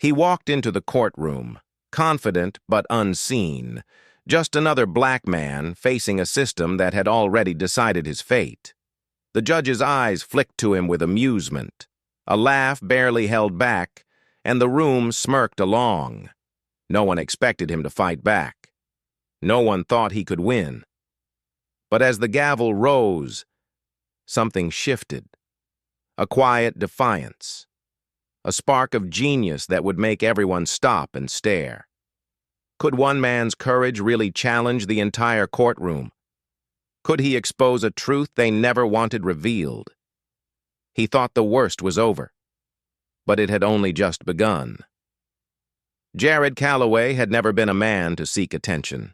He walked into the courtroom, confident but unseen, just another black man facing a system that had already decided his fate. The judge's eyes flicked to him with amusement, a laugh barely held back, and the room smirked along. No one expected him to fight back. No one thought he could win. But as the gavel rose, something shifted. A quiet defiance. A spark of genius that would make everyone stop and stare. Could one man's courage really challenge the entire courtroom? Could he expose a truth they never wanted revealed? He thought the worst was over, but it had only just begun. Jared Calloway had never been a man to seek attention.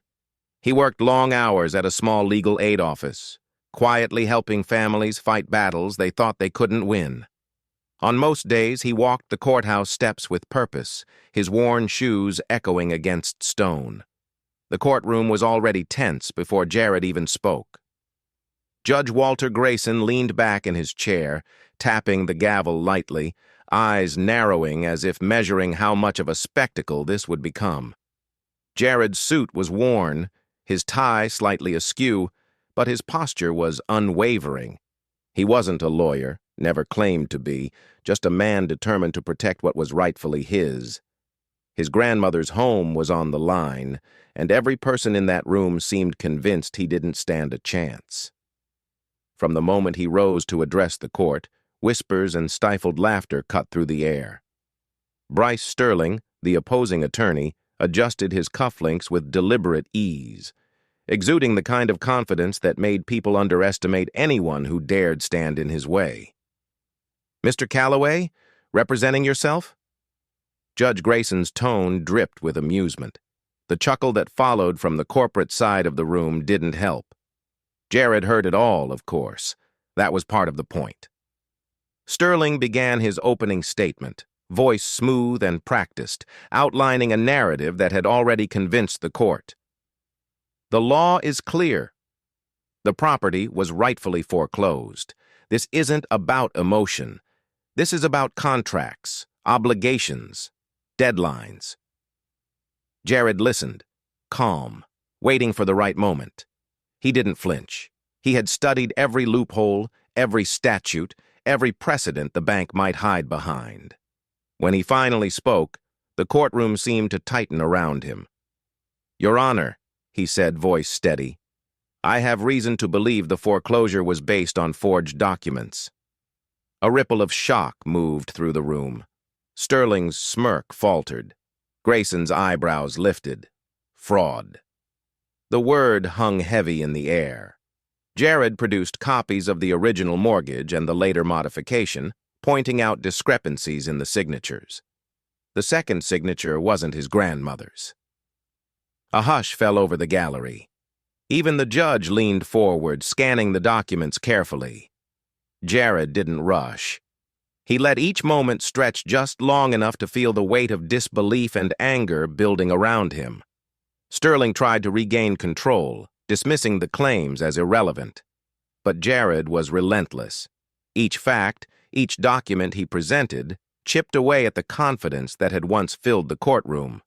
He worked long hours at a small legal aid office, quietly helping families fight battles they thought they couldn't win. On most days, he walked the courthouse steps with purpose, his worn shoes echoing against stone. The courtroom was already tense before Jared even spoke. Judge Walter Grayson leaned back in his chair, tapping the gavel lightly, eyes narrowing as if measuring how much of a spectacle this would become. Jared's suit was worn, his tie slightly askew, but his posture was unwavering. He wasn't a lawyer, never claimed to be, just a man determined to protect what was rightfully his. His grandmother's home was on the line, and every person in that room seemed convinced he didn't stand a chance. From the moment he rose to address the court, whispers and stifled laughter cut through the air. Bryce Sterling, the opposing attorney, adjusted his cufflinks with deliberate ease, exuding the kind of confidence that made people underestimate anyone who dared stand in his way. "Mr. Calloway, representing yourself?" Judge Grayson's tone dripped with amusement. The chuckle that followed from the corporate side of the room didn't help. Jared heard it all, of course. That was part of the point. Sterling began his opening statement, voice smooth and practiced, outlining a narrative that had already convinced the court. The law is clear. The property was rightfully foreclosed. This isn't about emotion. This is about contracts, obligations, deadlines. Jared listened, calm, waiting for the right moment. He didn't flinch. He had studied every loophole, every statute, every precedent the bank might hide behind. When he finally spoke, the courtroom seemed to tighten around him. "Your Honor," he said, voice steady, "I have reason to believe the foreclosure was based on forged documents." A ripple of shock moved through the room. Sterling's smirk faltered. Grayson's eyebrows lifted. Fraud. The word hung heavy in the air. Jared produced copies of the original mortgage and the later modification, pointing out discrepancies in the signatures. The second signature wasn't his grandmother's. A hush fell over the gallery. Even the judge leaned forward, scanning the documents carefully. Jared didn't rush. He let each moment stretch just long enough to feel the weight of disbelief and anger building around him. Sterling tried to regain control, dismissing the claims as irrelevant. But Jared was relentless. Each fact, each document he presented, chipped away at the confidence that had once filled the courtroom.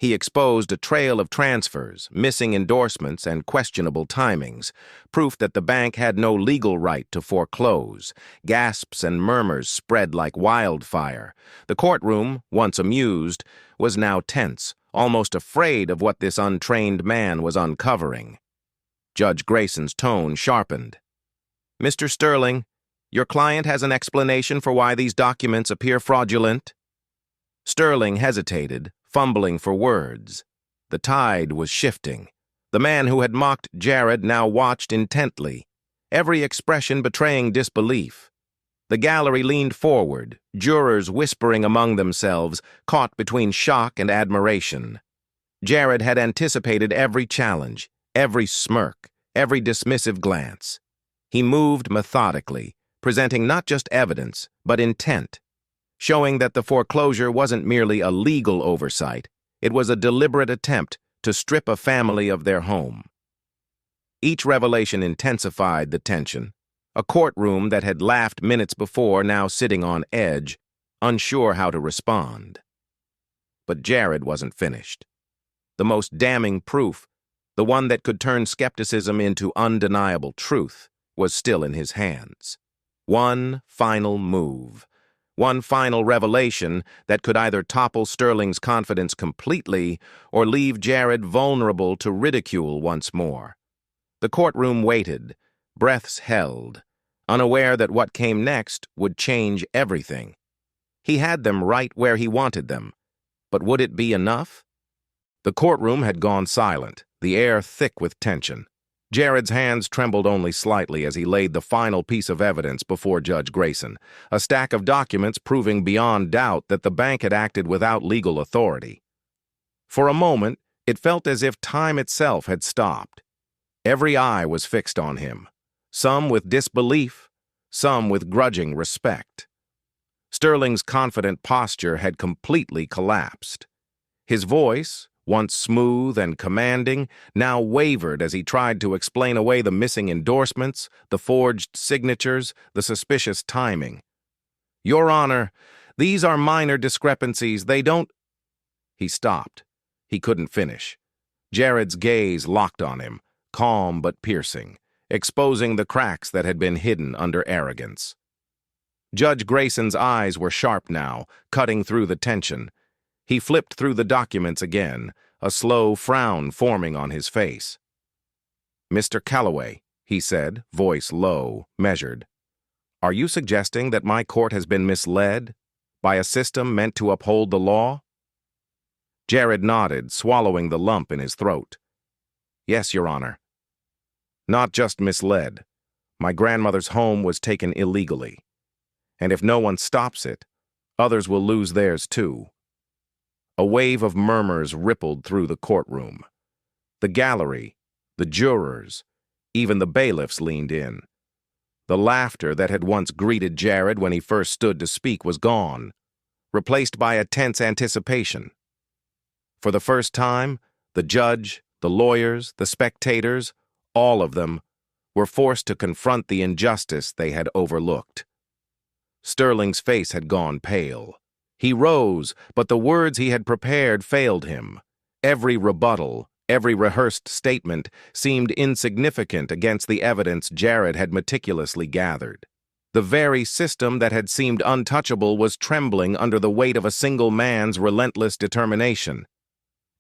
He exposed a trail of transfers, missing endorsements, and questionable timings, proof that the bank had no legal right to foreclose. Gasps and murmurs spread like wildfire. The courtroom, once amused, was now tense, almost afraid of what this untrained man was uncovering. Judge Grayson's tone sharpened. "Mr. Sterling, your client has an explanation for why these documents appear fraudulent?" Sterling hesitated, fumbling for words. The tide was shifting. The man who had mocked Jared now watched intently, every expression betraying disbelief. The gallery leaned forward, jurors whispering among themselves, caught between shock and admiration. Jared had anticipated every challenge, every smirk, every dismissive glance. He moved methodically, presenting not just evidence, but intent, showing that the foreclosure wasn't merely a legal oversight, it was a deliberate attempt to strip a family of their home. Each revelation intensified the tension. A courtroom that had laughed minutes before now sitting on edge, unsure how to respond. But Jared wasn't finished. The most damning proof, the one that could turn skepticism into undeniable truth, was still in his hands. One final move. One final revelation that could either topple Sterling's confidence completely or leave Jared vulnerable to ridicule once more. The courtroom waited, breaths held, unaware that what came next would change everything. He had them right where he wanted them, but would it be enough? The courtroom had gone silent, the air thick with tension. Jared's hands trembled only slightly as he laid the final piece of evidence before Judge Grayson, a stack of documents proving beyond doubt that the bank had acted without legal authority. For a moment, it felt as if time itself had stopped. Every eye was fixed on him, some with disbelief, some with grudging respect. Sterling's confident posture had completely collapsed. His voice, once smooth and commanding, now wavered as he tried to explain away the missing endorsements, the forged signatures, the suspicious timing. "Your Honor, these are minor discrepancies. They don't—" He stopped. He couldn't finish. Jared's gaze locked on him, calm but piercing, exposing the cracks that had been hidden under arrogance. Judge Grayson's eyes were sharp now, cutting through the tension. He flipped through the documents again, a slow frown forming on his face. "Mr. Calloway," he said, voice low, measured, "are you suggesting that my court has been misled by a system meant to uphold the law?" Jared nodded, swallowing the lump in his throat. "Yes, Your Honor. Not just misled. My grandmother's home was taken illegally. And if no one stops it, others will lose theirs too." A wave of murmurs rippled through the courtroom. The gallery, the jurors, even the bailiffs leaned in. The laughter that had once greeted Jared when he first stood to speak was gone, replaced by a tense anticipation. For the first time, the judge, the lawyers, the spectators, all of them, were forced to confront the injustice they had overlooked. Sterling's face had gone pale. He rose, but the words he had prepared failed him. Every rebuttal, every rehearsed statement seemed insignificant against the evidence Jared had meticulously gathered. The very system that had seemed untouchable was trembling under the weight of a single man's relentless determination.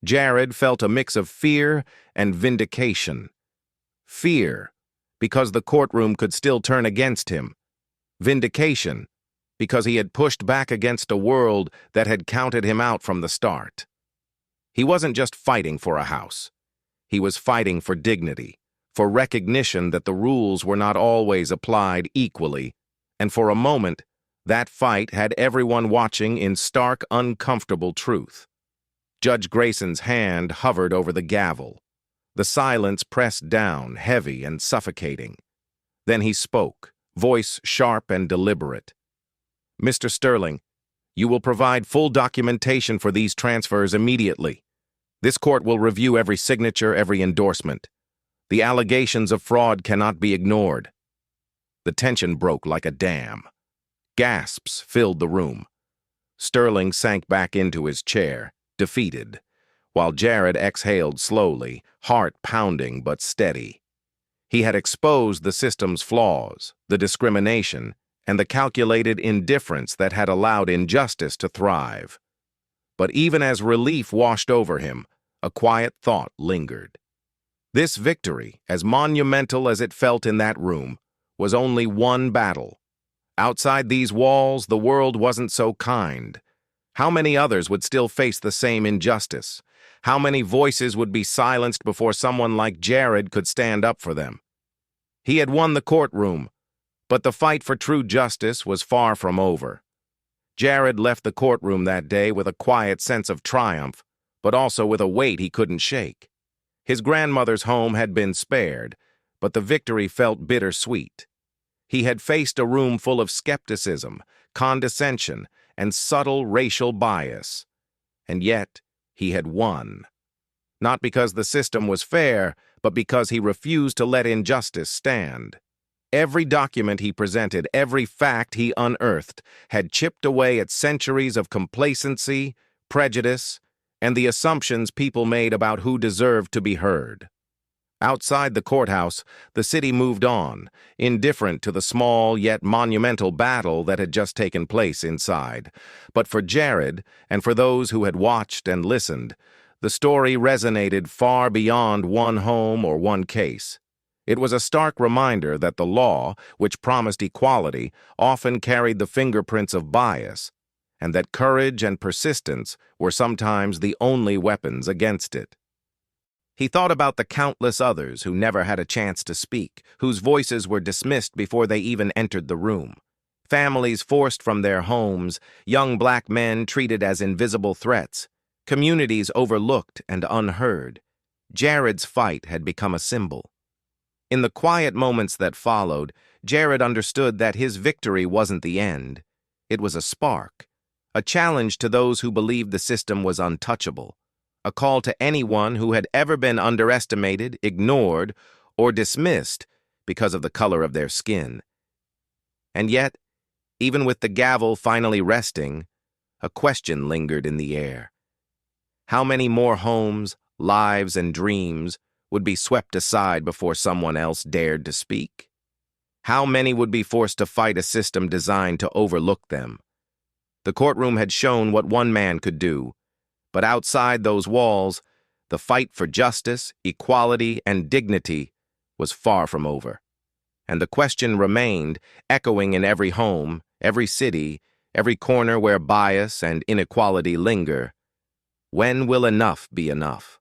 Jared felt a mix of fear and vindication. Fear, because the courtroom could still turn against him. Vindication, because he had pushed back against a world that had counted him out from the start. He wasn't just fighting for a house. He was fighting for dignity, for recognition that the rules were not always applied equally, and for a moment, that fight had everyone watching in stark, uncomfortable truth. Judge Grayson's hand hovered over the gavel. The silence pressed down, heavy and suffocating. Then he spoke, voice sharp and deliberate. "Mr. Sterling, you will provide full documentation for these transfers immediately. This court will review every signature, every endorsement. The allegations of fraud cannot be ignored." The tension broke like a dam. Gasps filled the room. Sterling sank back into his chair, defeated, while Jared exhaled slowly, heart pounding but steady. He had exposed the system's flaws, the discrimination, and the calculated indifference that had allowed injustice to thrive. But even as relief washed over him, a quiet thought lingered. This victory, as monumental as it felt in that room, was only one battle. Outside these walls, the world wasn't so kind. How many others would still face the same injustice? How many voices would be silenced before someone like Jared could stand up for them? He had won the courtroom, but the fight for true justice was far from over. Jared left the courtroom that day with a quiet sense of triumph, but also with a weight he couldn't shake. His grandmother's home had been spared, but the victory felt bittersweet. He had faced a room full of skepticism, condescension, and subtle racial bias. And yet, he had won. Not because the system was fair, but because he refused to let injustice stand. Every document he presented, every fact he unearthed, had chipped away at centuries of complacency, prejudice, and the assumptions people made about who deserved to be heard. Outside the courthouse, the city moved on, indifferent to the small yet monumental battle that had just taken place inside. But for Jared, and for those who had watched and listened, the story resonated far beyond one home or one case. It was a stark reminder that the law, which promised equality, often carried the fingerprints of bias, and that courage and persistence were sometimes the only weapons against it. He thought about the countless others who never had a chance to speak, whose voices were dismissed before they even entered the room. Families forced from their homes, young black men treated as invisible threats, communities overlooked and unheard. Jared's fight had become a symbol. In the quiet moments that followed, Jared understood that his victory wasn't the end. It was a spark, a challenge to those who believed the system was untouchable. A call to anyone who had ever been underestimated, ignored, or dismissed because of the color of their skin. And yet, even with the gavel finally resting, a question lingered in the air. How many more homes, lives, and dreams would be swept aside before someone else dared to speak? How many would be forced to fight a system designed to overlook them? The courtroom had shown what one man could do, but outside those walls, the fight for justice, equality, and dignity was far from over. And the question remained, echoing in every home, every city, every corner where bias and inequality linger: when will enough be enough?